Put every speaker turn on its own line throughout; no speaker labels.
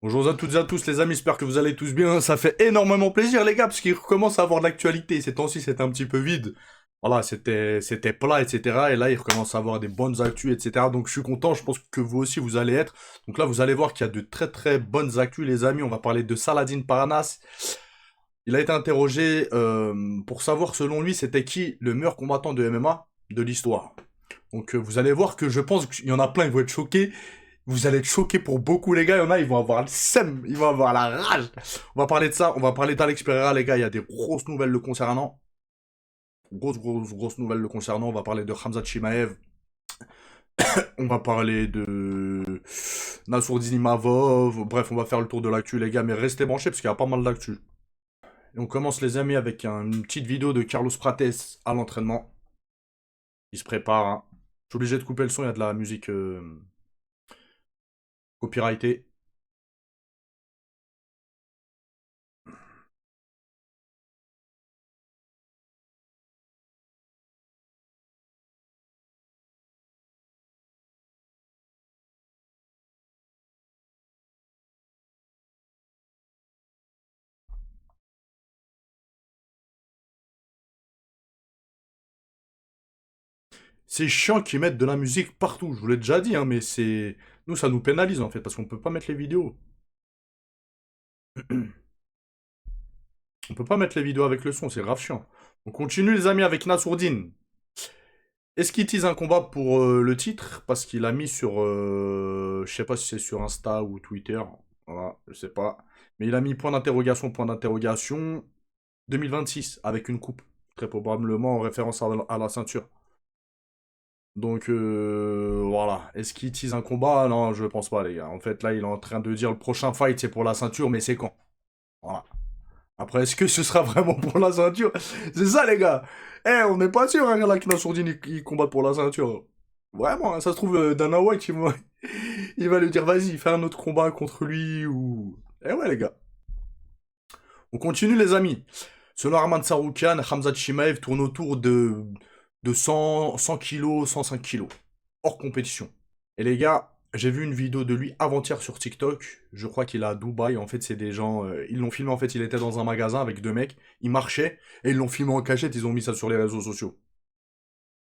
Bonjour à toutes et à tous les amis, j'espère que vous allez tous bien. Ça fait énormément plaisir les gars, parce qu'il recommence à avoir de l'actualité. Ces temps-ci c'était un petit peu vide. Voilà, c'était plat, etc. Et là il recommence à avoir des bonnes actus, etc. Donc je suis content, je pense que vous aussi vous allez être. Donc là vous allez voir qu'il y a de très très bonnes actus les amis. On va parler de Saladin Paranas. Il a été interrogé pour savoir selon lui c'était qui le meilleur combattant de MMA de l'histoire. Donc vous allez voir que je pense qu'il y en a plein, ils vont être choqués. Vous allez être choqués pour beaucoup, les gars. Il y en a, ils vont avoir le seum, ils vont avoir la rage. On va parler de ça, on va parler d'Alex Pereira, les gars. Il y a des grosses nouvelles le concernant. Grosses nouvelles le concernant. On va parler de Khamzat Chimaev. On va parler de Nassourdine Imavov. Bref, on va faire le tour de l'actu, les gars. Mais restez branchés parce qu'il y a pas mal d'actu. Et on commence, les amis, avec une petite vidéo de Carlos Prates à l'entraînement. Il se prépare. Hein. Je suis obligé de couper le son, il y a de la musique copyrightée. C'est chiant qu'ils mettent de la musique partout, je vous l'ai déjà dit, hein, mais c'est... Nous, ça nous pénalise, en fait, parce qu'on peut pas mettre les vidéos. On peut pas mettre les vidéos avec le son, c'est grave chiant. On continue, les amis, avec Nassourdine. Est-ce qu'il tease un combat pour le titre? Parce qu'il a mis sur... je sais pas si c'est sur Insta ou Twitter. Voilà, je sais pas. Mais il a mis point d'interrogation, 2026, avec une coupe. Très probablement en référence à la ceinture. Donc voilà. Est-ce qu'il tease un combat? Non, je pense pas, les gars. En fait, là, il est en train de dire le prochain fight, c'est pour la ceinture, mais c'est quand? Voilà. Après, est-ce que ce sera vraiment pour la ceinture? C'est ça, les gars. Eh, on n'est pas sûr, hein, là, que Nassourdine, il combatte pour la ceinture. Vraiment, hein, ça se trouve, Dana White, il va lui dire, vas-y, fais un autre combat contre lui, ou... Eh ouais, les gars. On continue, les amis. Selon Arman Saroukian, Khamzat Chimaev tourne autour de 100 kilos, 105 kilos. Hors compétition. Et les gars, j'ai vu une vidéo de lui avant-hier sur TikTok. Je crois qu'il est à Dubaï. En fait, c'est des gens. Ils l'ont filmé. En fait, il était dans un magasin avec deux mecs. Il marchait et ils l'ont filmé en cachette. Ils ont mis ça sur les réseaux sociaux.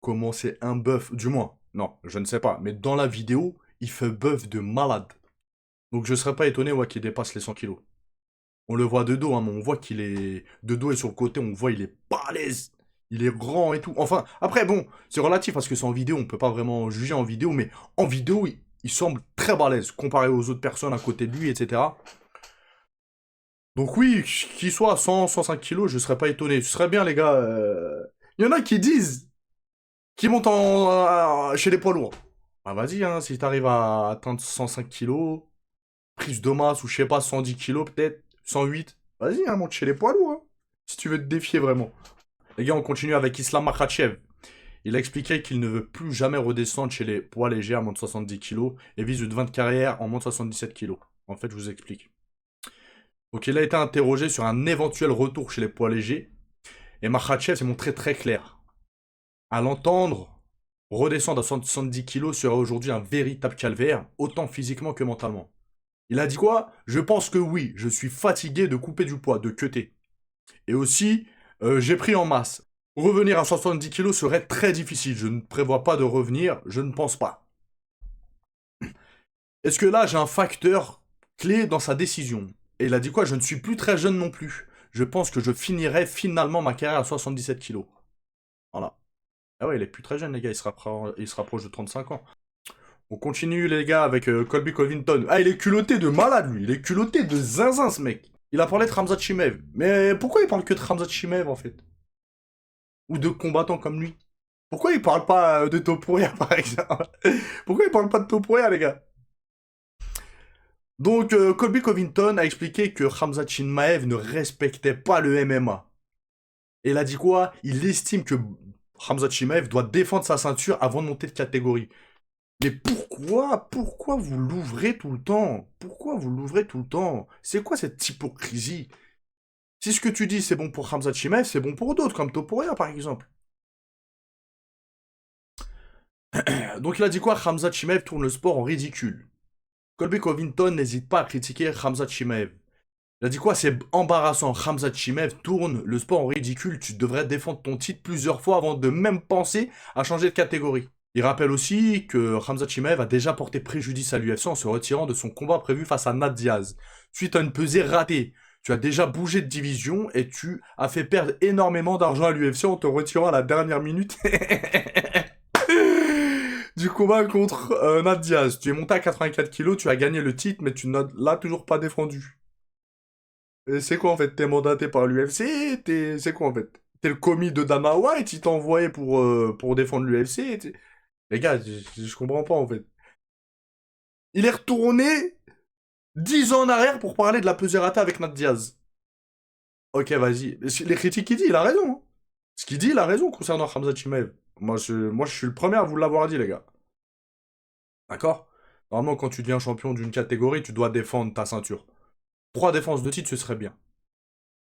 Comment c'est un bœuf? Du moins, non, je ne sais pas. Mais dans la vidéo, il fait bœuf de malade. Donc je serais pas étonné ouais, qu'il dépasse les 100 kilos. On le voit de dos, hein, mais on voit qu'il est de dos et sur le côté. On voit il est balèze. Il est grand et tout. Enfin, après, bon, c'est relatif parce que c'est en vidéo, on peut pas vraiment juger en vidéo, mais en vidéo, il semble très balèze comparé aux autres personnes à côté de lui, etc. Donc oui, qu'il soit à 100, 105 kilos, je serais pas étonné. Ce serait bien, les gars. Il y en a qui disent qu'ils montent chez les poids lourds. Bah vas-y, hein, si t'arrives à atteindre 105 kilos, prise de masse ou je sais pas, 110 kilos peut-être, 108, vas-y, hein, monte chez les poids lourds. Hein, si tu veux te défier vraiment. Les gars, on continue avec Islam Makhachev. Il a expliqué qu'il ne veut plus jamais redescendre chez les poids légers à moins de 70 kilos et vise une 20 carrière en moins de 77 kilos. En fait, je vous explique. Donc, il a été interrogé sur un éventuel retour chez les poids légers et Makhachev s'est montré très clair. À l'entendre, redescendre à 70 kilos serait aujourd'hui un véritable calvaire, autant physiquement que mentalement. Il a dit quoi? Je pense que oui, je suis fatigué de couper du poids, de cutter. Et aussi, j'ai pris en masse. Revenir à 70 kilos serait très difficile. Je ne prévois pas de revenir, je ne pense pas. Est-ce que là, j'ai un facteur clé dans sa décision? Et il a dit quoi? Je ne suis plus très jeune non plus. Je pense que je finirai finalement ma carrière à 77 kilos. Voilà. Ah ouais, il est plus très jeune, les gars. Il se rapproche de 35 ans. On continue, les gars, avec Colby Covington. Ah, il est culotté de malade, lui. Il est culotté de zinzin, ce mec. Il a parlé de Khamzat Chimaev. Mais pourquoi il parle que de Khamzat Chimaev, en fait? Ou de combattants comme lui? Pourquoi il parle pas de Topuria, par exemple? Pourquoi il parle pas de Topuria, les gars? Donc, Colby Covington a expliqué que Khamzat Chimaev ne respectait pas le MMA. Et il a dit quoi? Il estime que Khamzat Chimaev doit défendre sa ceinture avant de monter de catégorie. Mais pourquoi vous l'ouvrez tout le temps? Pourquoi vous l'ouvrez tout le temps? C'est quoi cette hypocrisie? Si ce que tu dis c'est bon pour Khamzat Chimaev, c'est bon pour d'autres, comme Topuria par exemple. Donc il a dit quoi? Khamzat Chimaev tourne le sport en ridicule. Colby Covington n'hésite pas à critiquer Khamzat Chimaev. Il a dit quoi? C'est embarrassant. Khamzat Chimaev tourne le sport en ridicule. Tu devrais défendre ton titre plusieurs fois avant de même penser à changer de catégorie. Il rappelle aussi que Khamzat Chimaev a déjà porté préjudice à l'UFC en se retirant de son combat prévu face à Nat Diaz. Suite à une pesée ratée, tu as déjà bougé de division et tu as fait perdre énormément d'argent à l'UFC en te retirant à la dernière minute du combat contre Nat Diaz. Tu es monté à 84 kilos, tu as gagné le titre, mais tu ne l'as toujours pas défendu. C'est quoi en fait? T'es mandaté par l'UFC? C'est quoi en fait? T'es le commis de Dana White, il t'a envoyé pour défendre l'UFC? Les gars, je comprends pas en fait. Il est retourné 10 ans en arrière pour parler de la pesée ratée avec Nat Diaz. Ok, vas-y. Les critiques qu'il dit, il a raison. Hein. Ce qu'il dit, il a raison concernant Khamzat Chimaev. Moi, je suis le premier à vous l'avoir dit, les gars. D'accord? Normalement, quand tu deviens champion d'une catégorie, tu dois défendre ta ceinture. 3 défenses de titre, ce serait bien.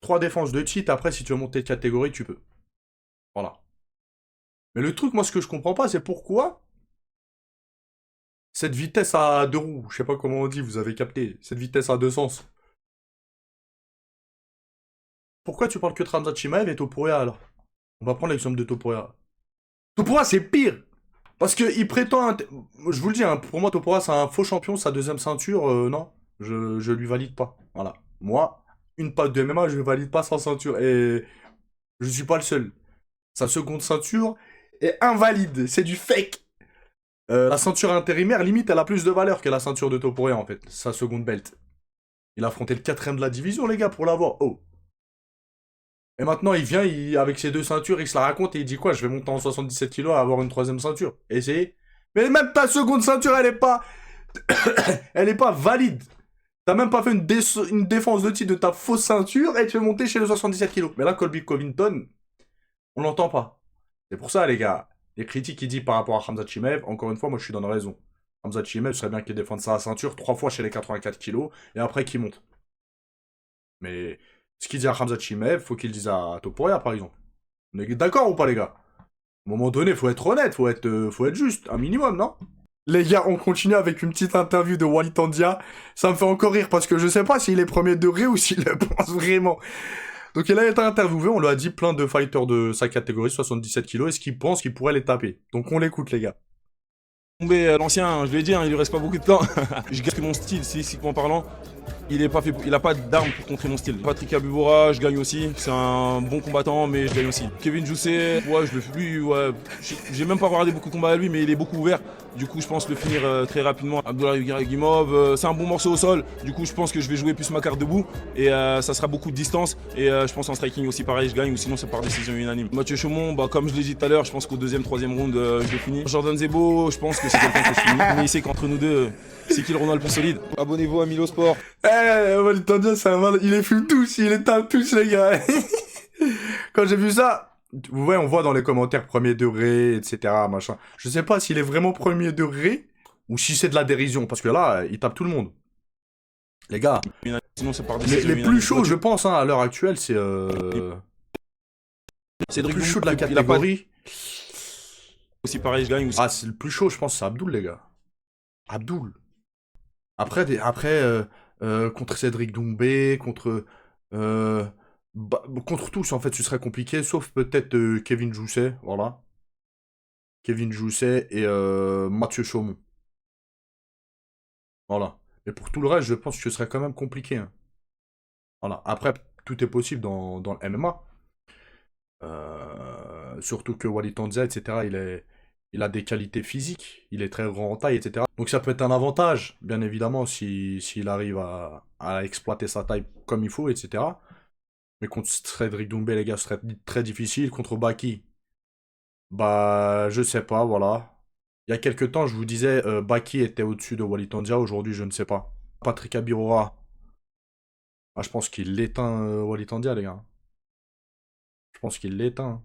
3 défenses de titre, après, si tu veux monter de catégorie, tu peux. Voilà. Mais le truc, moi, ce que je comprends pas, c'est pourquoi cette vitesse à 2 roues, je sais pas comment on dit, vous avez capté, cette vitesse à 2 sens. Pourquoi tu parles que de Khamzat Chimaev et Topuria, alors? On va prendre l'exemple de Topuria. Topuria, c'est pire! Parce qu'il prétend... Je vous le dis, hein, pour moi, Topuria, c'est un faux champion, sa deuxième ceinture, non. Je lui valide pas. Voilà. Moi, une patte de MMA, je valide pas sans ceinture. Et je suis pas le seul. Sa seconde ceinture est invalide. C'est du fake. La ceinture intérimaire, limite, elle a plus de valeur que la ceinture de Topuria, en fait. Sa seconde belt. Il a affronté le quatrième de la division, les gars, pour l'avoir. Oh. Et maintenant, il vient, avec ses 2 ceintures, il se la raconte et il dit quoi? Je vais monter en 77 kilos à avoir une troisième ceinture. Et c'est... Mais même ta seconde ceinture, elle est pas... elle est pas valide. T'as même pas fait une défense de titre de ta fausse ceinture et tu es monté chez le 77 kilos. Mais là, Colby Covington, on l'entend pas. C'est pour ça, les gars. Les critiques qu'il dit par rapport à Khamzat Chimaev, encore une fois, moi je suis dans la raison. Khamzat Chimaev, ce serait bien qu'il défende sa ceinture 3 fois chez les 84 kilos et après qu'il monte. Mais ce qu'il dit à Khamzat Chimaev, faut qu'il le dise à Topuria, par exemple. On est d'accord ou pas, les gars? À un moment donné, faut être honnête, faut être juste, un minimum, non? Les gars, on continue avec une petite interview de Walid Tandia. Ça me fait encore rire parce que je sais pas s'il est premier degré ou s'il le pense vraiment. Donc il a été interviewé, on lui a dit plein de fighters de sa catégorie, 77 kilos, et ce qu'il pense qu'il pourrait les taper. Donc on l'écoute, les gars.
Tombé l'ancien, je l'ai dit, hein, il lui reste pas beaucoup de temps. Je gagne mon style, stylistiquement parlant. Il a pas d'arme pour contrer mon style. Patrick Abubora, je gagne aussi. C'est un bon combattant, mais je gagne aussi. Kevin Jousset, ouais, j'ai même pas regardé beaucoup de combats à lui, mais il est beaucoup ouvert. Du coup, je pense le finir très rapidement. Abdullah Gimov, c'est un bon morceau au sol. Du coup, je pense que je vais jouer plus ma carte debout et ça sera beaucoup de distance. Et je pense en striking aussi, pareil, je gagne ou sinon c'est par décision unanime. Mathieu Chaumont, comme je l'ai dit tout à l'heure, je pense qu'au deuxième, troisième round, je l'ai fini. Jordan Zebo, je pense que c'est quelqu'un que je finis. Mais il sait qu'entre nous deux, c'est qui le Ronald le plus solide. Abonnez-vous à Milo Sport.
Walid Tandia, c'est un mal. Il les fume tous, il les tape tous, les gars. Quand j'ai vu ça, ouais, on voit dans les commentaires premier degré, etc. Machin. Je sais pas s'il est vraiment premier degré ou si c'est de la dérision, parce que là, il tape tout le monde. Les gars,
sinon, c'est par décision
les plus chauds, je pense, hein, à l'heure actuelle, c'est le plus chaud de la catégorie.
Aussi pareil, je gagne aussi.
Ah, c'est le plus chaud, je pense, c'est Abdul, les gars. Abdul. Après, contre Cédric Doumbé, contre tous, en fait, ce serait compliqué, sauf peut-être Kevin Jousset, voilà. Kevin Jousset et Mathieu Chaumont. Voilà. Et pour tout le reste, je pense que ce serait quand même compliqué. Hein. Voilà. Après, tout est possible dans le MMA. Surtout que Walid Tandia, etc., il a des qualités physiques. Il est très grand en taille, etc. Donc ça peut être un avantage, bien évidemment, s'il arrive à exploiter sa taille comme il faut, etc. Mais contre Cédric Doumbé, les gars, ce serait très difficile. Contre Baki, bah, je sais pas, voilà. Il y a quelques temps, je vous disais, Baki était au-dessus de Walid Tandia. Aujourd'hui, je ne sais pas. Patrick Abirora, ah, je pense qu'il l'éteint Walid Tandia, les gars. Je pense qu'il l'éteint.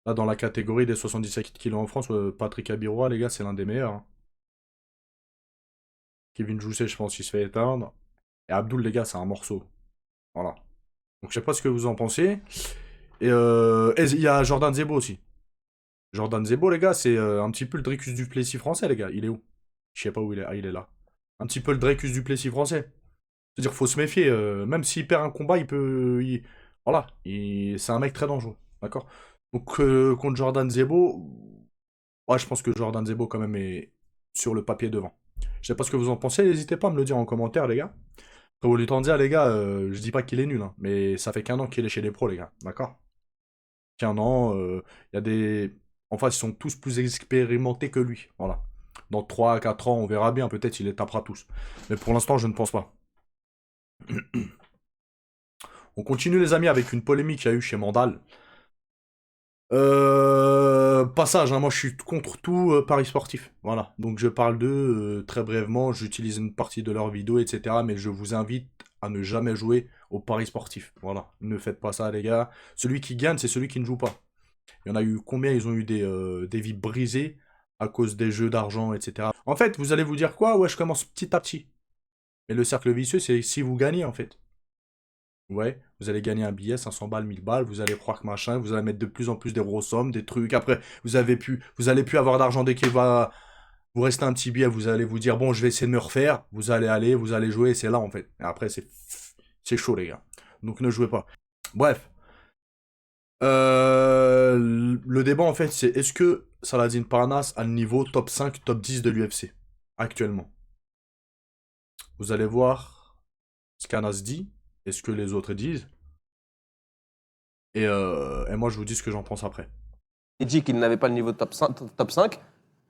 Là, dans la catégorie des 77 kilos en France, Patrick Abirora, les gars, c'est l'un des meilleurs. Hein. Kevin Jousset, je pense qu'il se fait éteindre. Et Abdul, les gars, c'est un morceau. Voilà. Donc, je sais pas ce que vous en pensez. Et il y a Jordan Zebo aussi. Jordan Zebo, les gars, c'est un petit peu le Dricus du Plessis français, les gars. Il est où? Je sais pas où il est. Ah, il est là. Un petit peu le Dreykus du Plessis français. C'est-à-dire faut se méfier. Même s'il perd un combat, il peut... Voilà. C'est un mec très dangereux. D'accord. Donc, contre Jordan Zebo... Ouais, je pense que Jordan Zebo, quand même, est sur le papier devant. Je sais pas ce que vous en pensez. N'hésitez pas à me le dire en commentaire, les gars. Après, vous lui dire, les gars, je dis pas qu'il est nul, hein, mais ça fait qu'un an qu'il est chez les pros, les gars. D'accord. Qu'un an, il y a des... Enfin, ils sont tous plus expérimentés que lui. Voilà. Dans 3 à 4 ans, on verra bien. Peut-être il les tapera tous. Mais pour l'instant, je ne pense pas. On continue, les amis, avec une polémique qu'il y a eu chez Mandal. Passage, hein, moi je suis contre tout paris sportif. Voilà. Donc je parle d'eux très brièvement. J'utilise une partie de leurs vidéos, etc. Mais je vous invite à ne jamais jouer au paris sportif. Voilà. Ne faites pas ça, les gars. Celui qui gagne, c'est celui qui ne joue pas. Il y en a eu combien? Ils ont eu des vies brisées à cause des jeux d'argent, etc. En fait, vous allez vous dire quoi? Ouais, je commence petit à petit. Mais le cercle vicieux, c'est si vous gagnez, en fait. Ouais, vous allez gagner un billet, 500 balles, 1000 balles, vous allez croire que machin, vous allez mettre de plus en plus des grosses sommes, des trucs. Après, vous allez plus avoir d'argent dès qu'il va vous rester un petit billet, vous allez vous dire, bon, je vais essayer de me refaire. Vous allez aller, vous allez jouer, et c'est là, en fait. Et après, c'est chaud, les gars. Donc, ne jouez pas. Bref. Le débat, en fait, c'est est-ce que Saladin Parnasse a le niveau top 5, top 10 de l'UFC, actuellement? Vous allez voir ce qu'Anas dit, et ce que les autres disent. Et moi, je vous dis ce que j'en pense après.
J'ai dit qu'il n'avait pas le niveau top 5.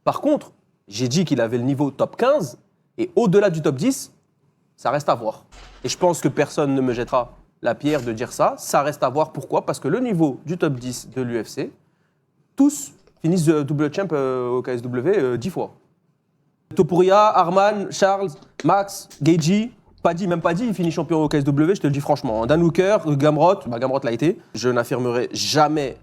Par contre, j'ai dit qu'il avait le niveau top 15. Et au-delà du top 10, ça reste à voir. Et je pense que personne ne me jettera la pierre de dire ça. Ça reste à voir. Pourquoi? Parce que le niveau du top 10 de l'UFC, tous finissent double champ au KSW 10 fois. Topuria, Arman, Charles, Max, Geji, Paddy, même Paddy, il finit champion au KSW, je te le dis franchement. Dan Hooker, Gamrot, Gamrot l'a été. Je n'affirmerai jamais,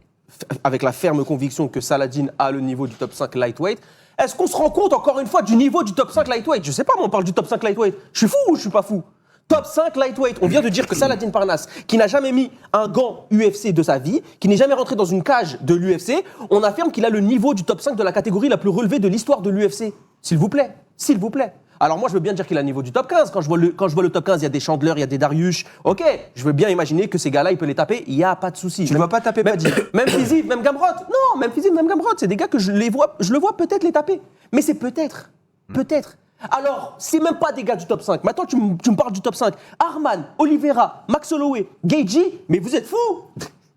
avec la ferme conviction, que Saladin a le niveau du top 5 lightweight. Est-ce qu'on se rend compte, encore une fois, du niveau du top 5 lightweight? Je sais pas, moi, on parle du top 5 lightweight. Je suis fou ou je suis pas fou? Top 5 lightweight. On vient de dire que Saladin Parnasse, qui n'a jamais mis un gant UFC de sa vie, qui n'est jamais rentré dans une cage de l'UFC, on affirme qu'il a le niveau du top 5 de la catégorie la plus relevée de l'histoire de l'UFC. S'il vous plaît, s'il vous plaît. Alors moi, je veux bien dire qu'il a le niveau du top 15. Quand je vois le top 15, il y a des Chandler, il y a des Darius. Ok, je veux bien imaginer que ces gars-là, il peut les taper. Il n'y a pas de souci.
Tu ne vas pas taper Paddy.
Même Fizzy, même Gamrot. Non, même Fizzy, même Gamrot. C'est des gars que je le vois peut-être les taper. Mais c'est peut-être. Peut-être. Alors, c'est même pas des gars du top 5. Maintenant, tu me parles du top 5. Arman, Oliveira, Max Holloway, Geji, mais vous êtes fous.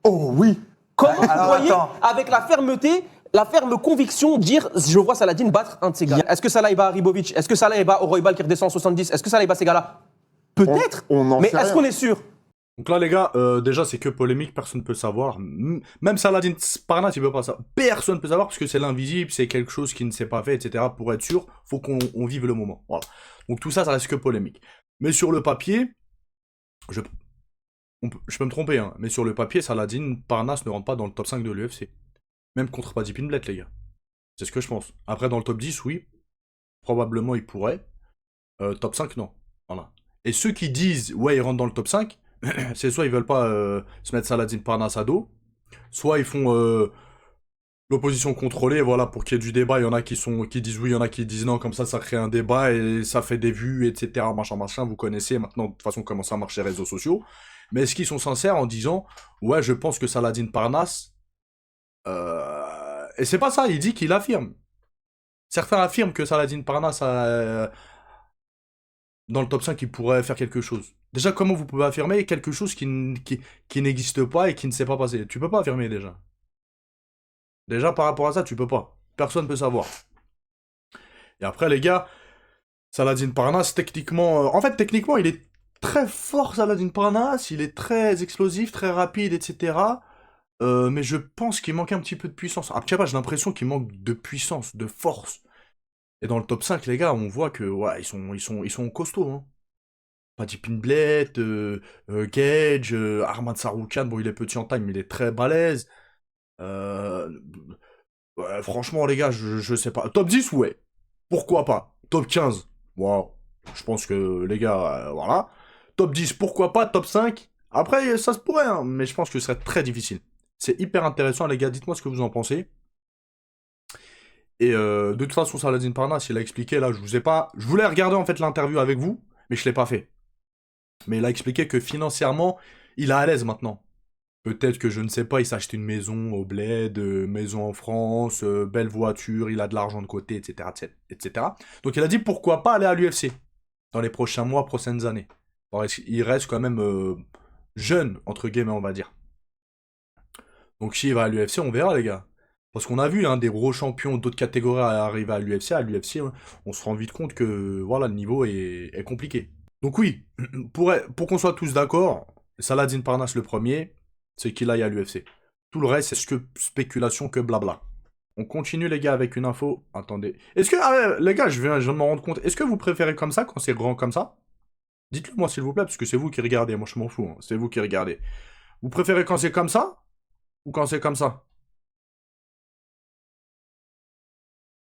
Oh oui.
Comment vous
Alors,
voyez,
attends.
avec la fermeté, la ferme conviction, dire je vois Saladin battre un de ces gars? Est-ce que Salah il bat Ribovic? Est-ce que Salah il bat Roybal qui redescend en 70? Est-ce que Salah il bat ces gars-là? Peut-être.
On n'en
Mais
sait
est-ce
rien.
qu'on est sûr?
Donc là, les gars, déjà, c'est que polémique, personne ne peut savoir. Même Saladin Parnasse, il peut pas savoir. Personne ne peut savoir parce que c'est l'invisible, c'est quelque chose qui ne s'est pas fait, etc. Pour être sûr, faut qu'on vive le moment. Voilà. Donc tout ça, ça reste que polémique. Mais sur le papier, je peux me tromper, hein, mais sur le papier, Saladin Parnasse ne rentre pas dans le top 5 de l'UFC. Même contre Paddy Pimblett, les gars. C'est ce que je pense. Après, dans le top 10, oui. Probablement, il pourrait. Top 5, non. Voilà. Et ceux qui disent, ouais, il rentre dans le top 5, c'est soit ils veulent pas se mettre Saladin Parnasse à dos, soit ils font l'opposition contrôlée, voilà, pour qu'il y ait du débat. Il y en a qui disent oui, il y en a qui disent non, comme ça crée un débat et ça fait des vues, etc. Machin, vous connaissez maintenant de toute façon comment ça marche les réseaux sociaux. Mais est-ce qu'ils sont sincères en disant, ouais, je pense que Saladin Parnasse, et c'est pas ça, il dit qu'il affirme. Certains affirment que Saladin Parnasse dans le top 5, il pourrait faire quelque chose. Déjà, comment vous pouvez affirmer quelque chose qui n'existe pas et qui ne s'est pas passé? Tu peux pas affirmer déjà. Déjà, par rapport à ça, tu peux pas. Personne peut savoir. Et après, les gars, Saladin Parnasse, techniquement... en fait, techniquement, il est très fort, Saladin Parnasse. Il est très explosif, très rapide, etc. Mais je pense qu'il manque un petit peu de puissance. Après, j'ai l'impression qu'il manque de puissance, de force. Et dans le top 5, les gars, on voit que ouais, ils sont costauds. Hein. Paddy Pimblett, Gage, Arman Tsarukyan, bon, il est petit en taille, mais il est très balèze. Ouais, franchement, les gars, je sais pas. Top 10, ouais. Pourquoi pas? Top 15, wow. Je pense que, les gars, voilà. Top 10, pourquoi pas? Top 5, après, ça se pourrait, hein, mais je pense que ce serait très difficile. C'est hyper intéressant, les gars, dites-moi ce que vous en pensez. Et de toute façon, Saladin Parnasse, il a expliqué, là, je vous ai pas... Je voulais regarder, en fait, l'interview avec vous, mais je l'ai pas fait. Mais il a expliqué que financièrement, il est à l'aise maintenant. Peut-être que, je ne sais pas, il s'est acheté une maison au bled, maison en France, belle voiture, il a de l'argent de côté, etc., etc. Donc il a dit, pourquoi pas aller à l'UFC dans les prochains mois, prochaines années. Alors, il reste quand même jeune, entre guillemets, on va dire. Donc s'il va à l'UFC, on verra, les gars. Parce qu'on a vu des gros champions d'autres catégories arriver à l'UFC. À l'UFC, on se rend vite compte que voilà, le niveau est compliqué. Donc oui, pour qu'on soit tous d'accord, Saladin Parnasse le premier, c'est qu'il aille à l'UFC. Tout le reste, c'est que spéculation, que blabla. On continue les gars avec une info. Attendez. Est-ce que... les gars, je viens de m'en rendre compte. Est-ce que vous préférez comme ça, quand c'est grand comme ça? Dites-le moi s'il vous plaît, parce que c'est vous qui regardez. Moi je m'en fous, c'est vous qui regardez. Vous préférez quand c'est comme ça? Ou quand c'est comme ça?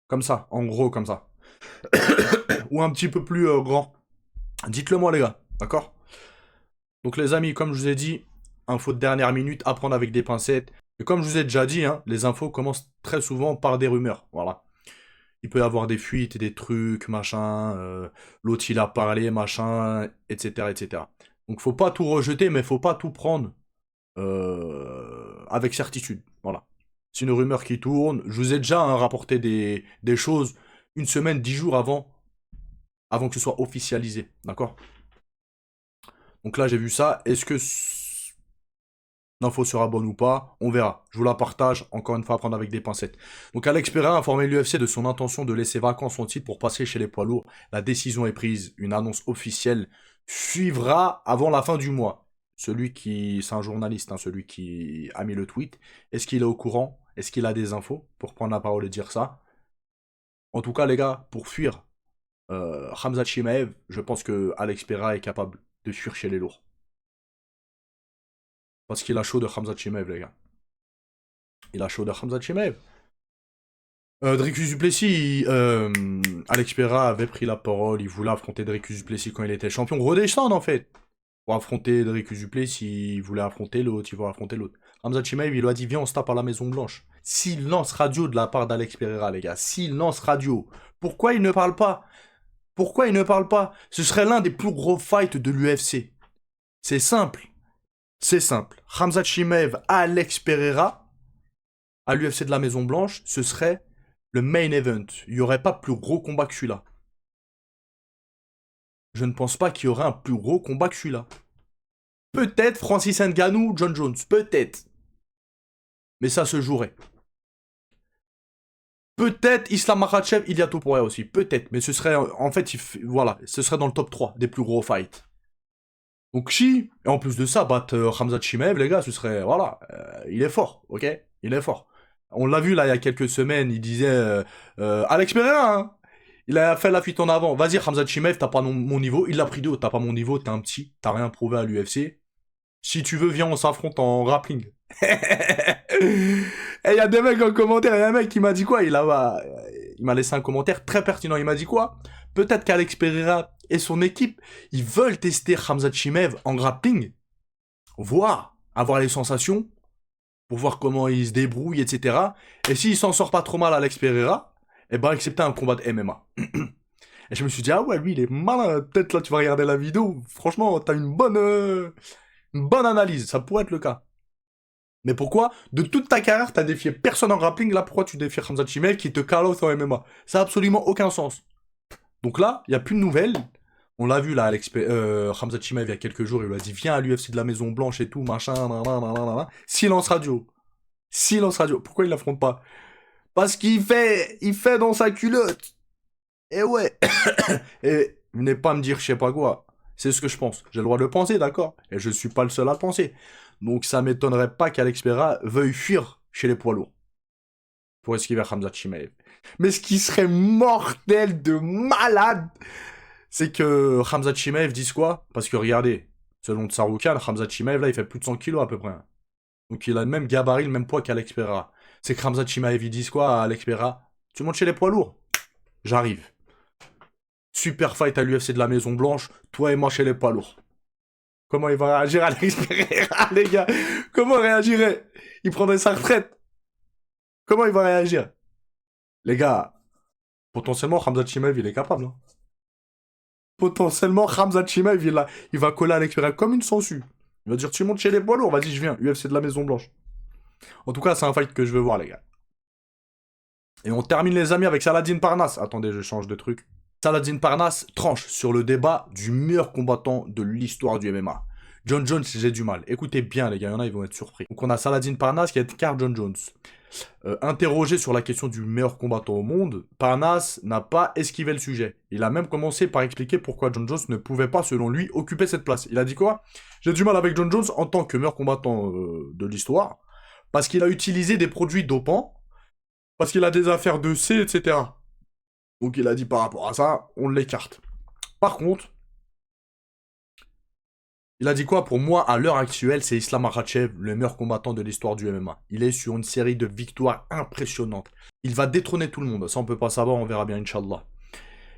Comme ça, en gros comme ça. Ou un petit peu plus grand. Dites-le moi les gars, d'accord? Donc les amis, comme je vous ai dit, info de dernière minute, à prendre avec des pincettes. Et comme je vous ai déjà dit, les infos commencent très souvent par des rumeurs, voilà. Il peut y avoir des fuites et des trucs, machin, l'autre il a parlé, machin, etc., etc. Donc faut pas tout rejeter, mais faut pas tout prendre avec certitude, voilà. C'est une rumeur qui tourne, je vous ai déjà rapporté des choses une semaine, 10 jours avant que ce soit officialisé, d'accord? Donc là j'ai vu ça, est-ce que l'info sera bonne ou pas, on verra. Je vous la partage, encore une fois, à prendre avec des pincettes. Donc Alex Pereira a informé l'UFC de son intention de laisser vacant son titre pour passer chez les poids lourds. La décision est prise, une annonce officielle suivra avant la fin du mois. C'est un journaliste, celui qui a mis le tweet. Est-ce qu'il est au courant? Est-ce qu'il a des infos pour prendre la parole et dire ça? En tout cas, les gars, pour fuir Khamzat Chimaev, je pense que Alex Pereira est capable de fuir chez les lourds. Parce qu'il a chaud de Khamzat Chimaev, les gars. Il a chaud de Khamzat Chimaev. Dricus Duplessis, Alex Pereira avait pris la parole, il voulait affronter Dricus Duplessis quand il était champion. Redescendre en fait. Pour affronter Dricus Duplessis, il voulait affronter l'autre, il voulait affronter l'autre. Khamzat Chimaev, il lui a dit viens on se tape à la Maison Blanche. Silence radio de la part d'Alex Pereira, les gars. Silence radio. Pourquoi il ne parle pas? Pourquoi il ne parle pas? Ce serait l'un des plus gros fights de l'UFC. C'est simple. C'est simple. Khamzat Chimaev, Alex Pereira, à l'UFC de la Maison Blanche, ce serait le main event. Il n'y aurait pas plus gros combat que celui-là. Je ne pense pas qu'il y aurait un plus gros combat que celui-là. Peut-être Francis Ngannou, John Jones. Peut-être. Mais ça se jouerait. Peut-être Islam Makhachev, Ilia Topuria aussi. Peut-être. Mais ce serait, en fait, voilà, ce serait dans le top 3 des plus gros fights. Donc Chi, et en plus de ça, battre Khamzat Chimaev, les gars, ce serait, voilà, il est fort, ok? Il est fort. On l'a vu là il y a quelques semaines, il disait Alex Pereira, il a fait la fuite en avant. Vas-y Khamzat Chimaev, t'as pas mon niveau. Il l'a pris de haut, t'as pas mon niveau, t'es un petit, t'as rien prouvé à l'UFC. Si tu veux, viens, on s'affronte en grappling. Et il y a des mecs en commentaire, il y a un mec qui m'a dit quoi? Il m'a laissé un commentaire très pertinent. Il m'a dit quoi? Peut-être qu'Alex Pereira et son équipe, ils veulent tester Khamzat Chimaev en grappling, voir, avoir les sensations, pour voir comment il se débrouille, etc. Et s'il s'en sort pas trop mal, Alex Pereira, eh ben accepter un combat de MMA. Et je me suis dit, ah ouais, lui, il est malin. Peut-être là, tu vas regarder la vidéo. Franchement, t'as une bonne analyse. Ça pourrait être le cas. Mais pourquoi? De toute ta carrière, t'as défié personne en grappling. Là, pourquoi tu défies Khamzat Chimaev qui te call-out en MMA? Ça n'a absolument aucun sens. Donc là, il n'y a plus de nouvelles. On l'a vu là, Khamzat Chimaev il y a quelques jours, il lui a dit viens à l'UFC de la Maison Blanche et tout, machin, nanana. Silence radio. Silence radio. Pourquoi il l'affronte pas? Parce qu'il fait dans sa culotte. Et ouais. Et venez pas me dire je sais pas quoi. C'est ce que je pense. J'ai le droit de le penser, d'accord? Et je suis pas le seul à le penser. Donc ça m'étonnerait pas qu'Alex Pereira veuille fuir chez les poids lourds. Pour esquiver Khamzat Chimaev. Mais ce qui serait mortel de malade, c'est que Khamzat Chimaev dise quoi? Parce que regardez, selon Tsaroukan, Khamzat Chimaev, là, il fait plus de 100 kilos à peu près. Donc il a le même gabarit, le même poids qu'Alex Pereira. C'est que Khamzat Chimaev, ils disent quoi à Alex Pereira? Tu montes chez les poids lourds? J'arrive. Super fight à l'UFC de la Maison Blanche, toi et moi chez les poids lourds. Comment il va réagir Alex Pereira, les gars? Comment il réagirait? Il prendrait sa retraite. Comment il va réagir? Les gars, potentiellement, Khamzat Chimaev, il est capable. Hein. Potentiellement, Khamzat Chimaev, il va coller à l'expérience comme une sangsue. Il va dire, tu montes chez les poids lourds, vas-y, je viens. UFC de la Maison Blanche. En tout cas, c'est un fight que je veux voir, les gars. Et on termine, les amis, avec Saladin Parnasse. Attendez, je change de truc. Saladin Parnasse tranche sur le débat du meilleur combattant de l'histoire du MMA. John Jones, j'ai du mal. Écoutez bien, les gars, il y en a, ils vont être surpris. Donc, on a Saladin Parnasse qui est car John Jones. Interrogé sur la question du meilleur combattant au monde, Parnasse n'a pas esquivé le sujet. Il a même commencé par expliquer pourquoi John Jones ne pouvait pas, selon lui, occuper cette place. Il a dit quoi? J'ai du mal avec John Jones en tant que meilleur combattant de l'histoire, parce qu'il a utilisé des produits dopants, parce qu'il a des affaires de C, etc. Donc il a dit par rapport à ça, on l'écarte. Par contre, il a dit quoi? Pour moi, à l'heure actuelle, c'est Islam Makhachev, le meilleur combattant de l'histoire du MMA. Il est sur une série de victoires impressionnantes. Il va détrôner tout le monde. Ça, on peut pas savoir, on verra bien, Inch'Allah.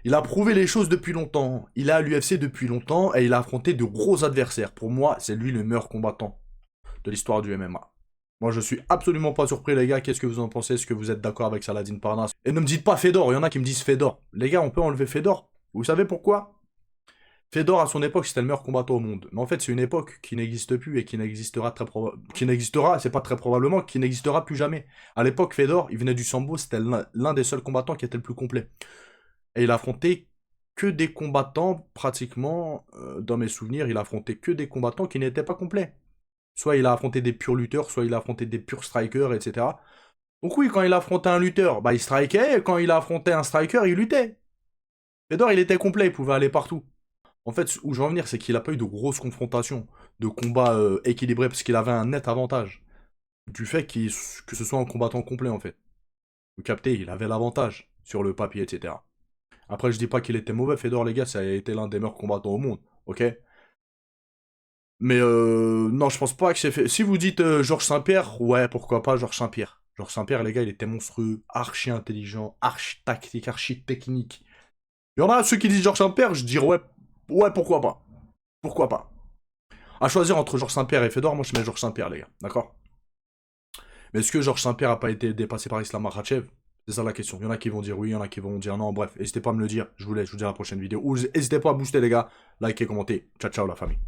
Il a prouvé les choses depuis longtemps. Il est à l'UFC depuis longtemps et il a affronté de gros adversaires. Pour moi, c'est lui le meilleur combattant de l'histoire du MMA. Moi, je suis absolument pas surpris, les gars. Qu'est-ce que vous en pensez? Est-ce que vous êtes d'accord avec Saladin Parnasse? Et ne me dites pas Fedor. Il y en a qui me disent Fedor. Les gars, on peut enlever Fedor. Vous savez pourquoi? Fedor, à son époque, c'était le meilleur combattant au monde. Mais en fait, c'est une époque qui n'existe plus et qui n'existera c'est pas très probablement, qui n'existera plus jamais. À l'époque, Fedor, il venait du sambo, c'était l'un des seuls combattants qui était le plus complet. Et il a affronté que des combattants, pratiquement, dans mes souvenirs, il a affronté que des combattants qui n'étaient pas complets. Soit il a affronté des purs lutteurs, soit il a affronté des purs strikers, etc. Donc oui, quand il a affronté un lutteur, bah il strikait, et quand il a affronté un striker, il luttait. Fedor, il était complet, il pouvait aller partout. En fait, où je veux en venir, c'est qu'il n'a pas eu de grosses confrontations, de combats équilibrés, parce qu'il avait un net avantage. Du fait que ce soit un combattant complet, en fait. Vous captez, il avait l'avantage sur le papier, etc. Après, je dis pas qu'il était mauvais, Fedor, les gars, ça a été l'un des meilleurs combattants au monde, ok? Mais non, je pense pas que c'est fait. Si vous dites Georges Saint-Pierre, ouais, pourquoi pas Georges Saint-Pierre. Georges Saint-Pierre, les gars, il était monstrueux, archi intelligent, archi tactique, archi technique. Il y en a ceux qui disent Georges Saint-Pierre, je dirais ouais, pourquoi pas. Pourquoi pas. À choisir entre Georges Saint-Pierre et Fedor, moi je mets Georges Saint-Pierre, les gars, d'accord? Mais est-ce que Georges Saint-Pierre a pas été dépassé par Islam Makhachev? C'est ça la question. Il y en a qui vont dire oui, il y en a qui vont dire non. Bref, n'hésitez pas à me le dire. Je vous laisse, je vous dis à la prochaine vidéo. Ou n'hésitez pas à booster, les gars. Likez, commentez. Ciao, ciao, la famille.